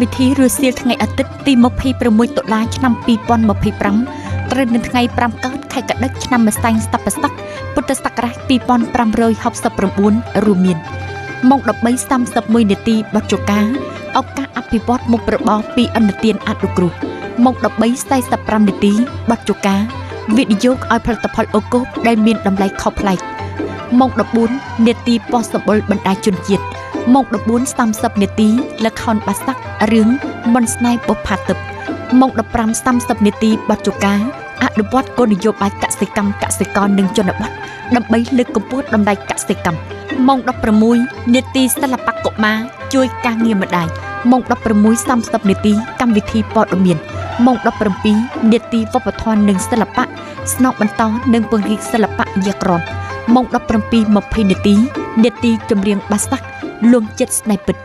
វិធីរសៀលថ្ងៃអាទិត្យទី26 តុលាឆ្នាំ2025ត្រូវនៅថ្ងៃ5កើតខែកដឹកឆ្នាំម្សាញ់ស័កពុទ្ធសករាជ2569រួមមានម៉ោង 13:31 នាទីបទជកាឱកាសអភិវឌ្ឍមុខរបរពីអន្តទានអនុគ្រោះម៉ោង 13:45 នាទីបទជកាវិនិយោគឲ្យផលិតផលអូកូបដែលមានតម្លៃខុសប្លែកម៉ោង 14 នាទីប៉ុស្តិ៍សម្បុរបណ្ដាជនជាតិម៉ោង 14:30 នាទីល្ខោនបាសាក់រឿងមុនស្នេហ៍បុប្ផាទិព្វម៉ោង 15:30 នាទីបទជកាអនុវត្តគោលនយោបាយកសិកម្មកសិករនិងជនបទដើម្បីលើកកម្ពស់តម្លៃកសិកម្មម៉ោង 16 នាទីសិល្បៈកុមារជួយការងារម្ដាយម៉ោង 16:30 នាទីកម្មវិធីព័ត៌មានម៉ោង 17 នាទីវប្បធម៌និងសិល្បៈស្នងបន្តនិងពង្រីកសិល្បៈយក្សរនម៉ោង 17:20 នាទីចម្រៀងបាសាក់លួងចិត្តស្នេហ៍ពិត